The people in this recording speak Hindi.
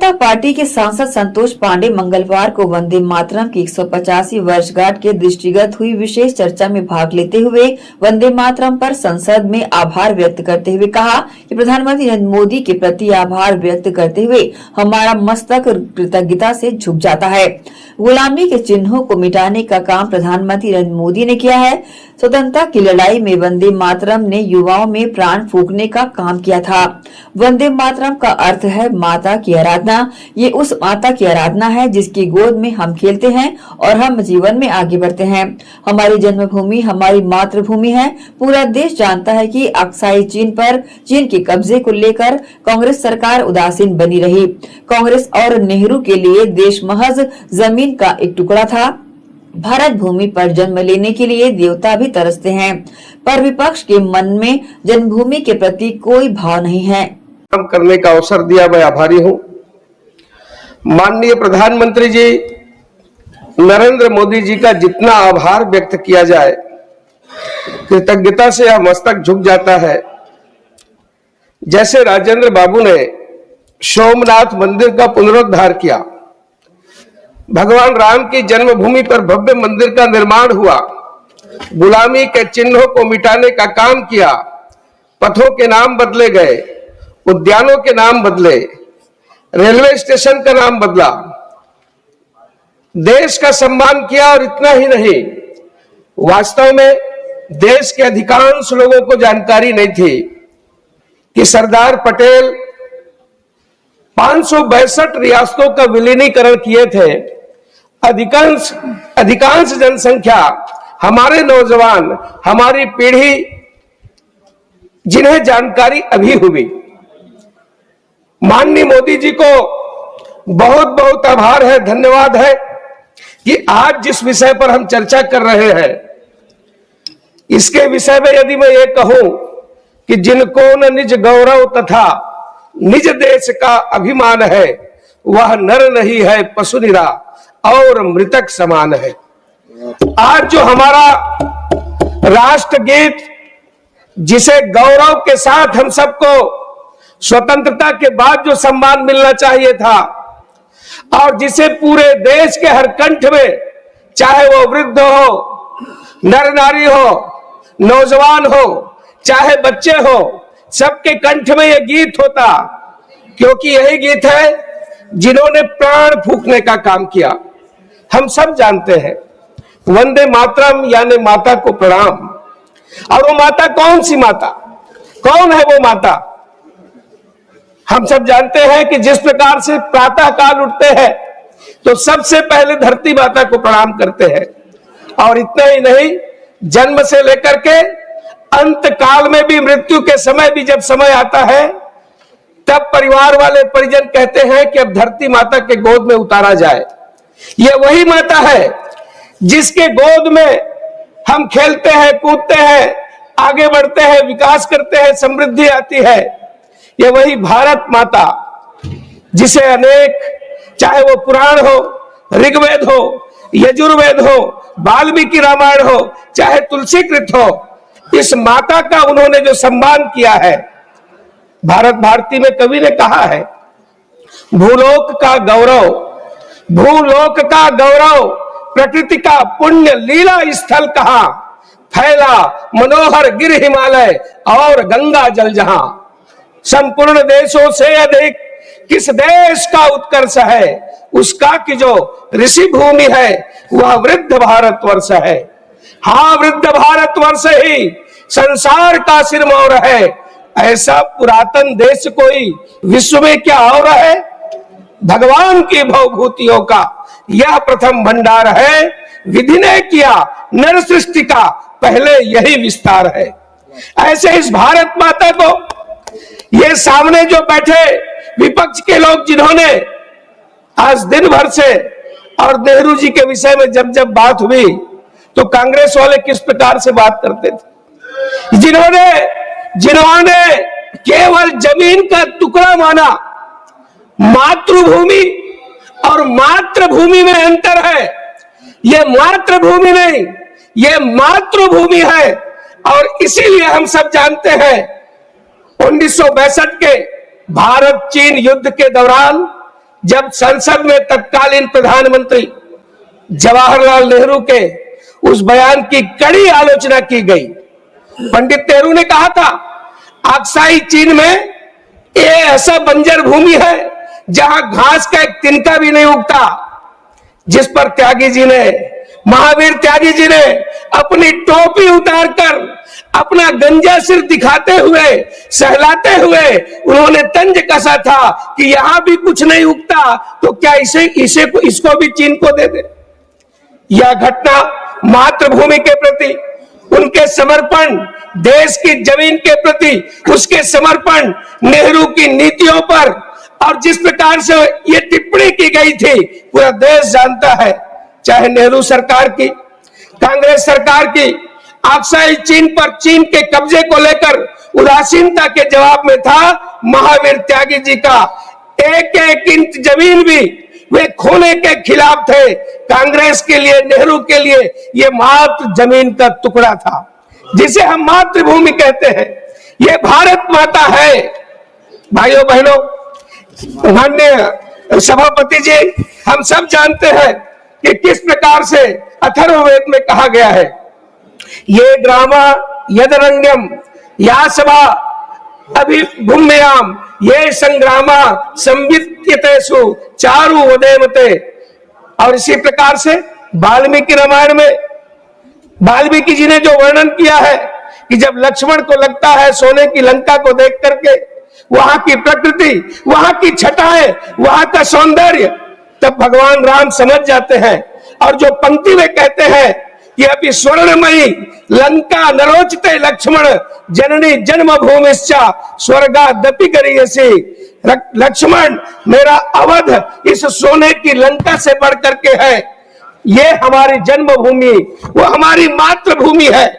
जनता पार्टी के सांसद संतोष पांडे मंगलवार को वंदे मातरम की 185वीं वर्षगांठ के दृष्टिगत हुई विशेष चर्चा में भाग लेते हुए वंदे मातरम पर संसद में आभार व्यक्त करते हुए कहा कि प्रधानमंत्री नरेंद्र मोदी के प्रति आभार व्यक्त करते हुए हमारा मस्तक कृतज्ञता से झुक जाता है। गुलामी के चिन्हों को मिटाने का काम प्रधानमंत्री नरेंद्र मोदी ने किया है। स्वतंत्रता की लड़ाई में वंदे मातरम ने युवाओं में प्राण फूंकने का काम किया था। वंदे मातरम का अर्थ है माता की आराधना। ये उस माता की आराधना है जिसकी गोद में हम खेलते हैं और हम जीवन में आगे बढ़ते हैं। हमारी जन्मभूमि हमारी मातृभूमि है। पूरा देश जानता है कि अक्साई चीन के कब्जे को लेकर कांग्रेस सरकार उदासीन बनी रही। कांग्रेस और नेहरू के लिए देश महज जमीन का एक टुकड़ा था। भारत भूमि पर जन्म लेने के लिए देवता भी तरसते हैं, पर विपक्ष के मन में जन्मभूमि के प्रति कोई भाव नहीं है। करने का अवसर दिया, मैं आभारी हूं। माननीय प्रधानमंत्री जी नरेंद्र मोदी जी का जितना आभार व्यक्त किया जाए, कृतज्ञता से यह मस्तक झुक जाता है। जैसे राजेंद्र बाबू ने सोमनाथ मंदिर का पुनरुद्धार किया, भगवान राम की जन्मभूमि पर भव्य मंदिर का निर्माण हुआ, गुलामी के चिन्हों को मिटाने का काम किया, पथों के नाम बदले गए, उद्यानों के नाम बदले, रेलवे स्टेशन का नाम बदला, देश का सम्मान किया। और इतना ही नहीं, वास्तव में देश के अधिकांश लोगों को जानकारी नहीं थी कि सरदार पटेल 562 रियासतों का विलीनीकरण किए थे। अधिकांश जनसंख्या, हमारे नौजवान, हमारी पीढ़ी, जिन्हें जानकारी अभी हुई। माननीय मोदी जी को बहुत बहुत आभार है, धन्यवाद है कि आज जिस विषय पर हम चर्चा कर रहे हैं, इसके विषय में यदि मैं ये कहूं कि जिनको न निज गौरव तथा निज देश का अभिमान है, वह नर नहीं है पशु निरा और मृतक समान है। आज जो हमारा राष्ट्रगीत, जिसे गौरव के साथ हम सबको स्वतंत्रता के बाद जो सम्मान मिलना चाहिए था, और जिसे पूरे देश के हर कंठ में, चाहे वो वृद्ध हो, नर नारी हो, नौजवान हो, चाहे बच्चे हो, सबके कंठ में यह गीत होता, क्योंकि यही गीत है जिन्होंने प्राण फूंकने का काम किया। हम सब जानते हैं वंदे मातरम यानी माता को प्रणाम। और वो माता कौन सी माता, कौन है वो माता? हम सब जानते हैं कि जिस प्रकार से प्रातः काल उठते हैं तो सबसे पहले धरती माता को प्रणाम करते हैं। और इतना ही नहीं, जन्म से लेकर के अंत काल में भी, मृत्यु के समय भी जब समय आता है, तब परिवार वाले परिजन कहते हैं कि अब धरती माता के गोद में उतारा जाए। यह वही माता है जिसके गोद में हम खेलते हैं, कूदते हैं, आगे बढ़ते हैं, विकास करते हैं, समृद्धि आती है। यह वही भारत माता जिसे अनेक, चाहे वो पुराण हो, ऋग्वेद हो, यजुर्वेद हो, वाल्मीकि रामायण हो, चाहे तुलसी कृत हो, इस माता का उन्होंने जो सम्मान किया है। भारत भारती में कवि ने कहा है, भूलोक का गौरव, भूलोक का गौरव, प्रकृति का पुण्य लीला स्थल कहां, फैला मनोहर गिर हिमालय और गंगा जल जहां। संपूर्ण देशों से अधिक किस देश का उत्कर्ष है, उसका कि जो ऋषि भूमि है वह वृद्ध भारतवर्ष है। हाँ, वृद्ध भारतवर्ष ही संसार का सिरमौर है। ऐसा पुरातन देश कोई विश्व में क्या और है? भगवान की भवभूतियों का यह प्रथम भंडार है। विधि ने किया नर सृष्टि का पहले यही विस्तार है। ऐसे इस भारत माता को ये सामने जो बैठे विपक्ष के लोग, जिन्होंने आज दिन भर से, और नेहरू जी के विषय में जब जब बात हुई तो कांग्रेस वाले किस प्रकार से बात करते थे, जिन्होंने केवल जमीन का टुकड़ा माना। मातृभूमि और मातृभूमि में अंतर है। ये मातृभूमि नहीं, ये मातृभूमि है। और इसीलिए हम सब जानते हैं 1962 के भारत चीन युद्ध के दौरान जब संसद में तत्कालीन प्रधानमंत्री जवाहरलाल नेहरू के उस बयान की कड़ी आलोचना की गई। पंडित नेहरू ने कहा था, अक्साई चीन में ये ऐसा बंजर भूमि है जहां घास का एक तिनका भी नहीं उगता, जिस पर त्यागी जी ने, महावीर त्यागी जी ने अपनी टोपी उतारकर अपना गंजा सिर दिखाते हुए, सहलाते हुए उन्होंने तंज कसा था कि यहां भी कुछ नहीं उगता तो क्या इसको भी चीन को दे दे। यह घटना मातृभूमि के प्रति उनके समर्पण, देश की जमीन के प्रति उसके समर्पण, नेहरू की नीतियों पर और जिस प्रकार से ये टिप्पणी की गई थी पूरा देश जानता है। चाहे नेहरू सरकार की, कांग्रेस सरकार की, अक्साई चीन पर चीन के कब्जे को लेकर उदासीनता के जवाब में था महावीर त्यागी जी का एक एक इंच जमीन भी वे खोने के खिलाफ थे। कांग्रेस के लिए, नेहरू के लिए ये मात्र जमीन का टुकड़ा था जिसे हम मातृभूमि कहते हैं। ये भारत माता है। भाइयों बहनों, माननीय सभापति जी, हम सब जानते हैं कि किस प्रकार से अथर्ववेद में कहा गया है, ये ग्रामा यदरण्यम या सभा अभिभूम्याम ये संग्रामा संवित्यतेषु चारु वदेमते। और इसी प्रकार से वाल्मीकि रामायण में वाल्मीकि जी ने जो वर्णन किया है कि जब लक्ष्मण को लगता है सोने की लंका को देख करके वहां की प्रकृति, वहां की छटाएं, वहां का सौंदर्य, तब भगवान राम समझ जाते हैं। और जो पंक्ति में कहते हैं कि अभी स्वर्णमयी लंका नरोचते लक्ष्मण जननी जन्मभूमिश्चा स्वर्गादपि गरीयसी। लक्ष्मण, मेरा अवध इस सोने की लंका से बढ़ करके है। ये हमारी जन्मभूमि, वो हमारी मातृभूमि है।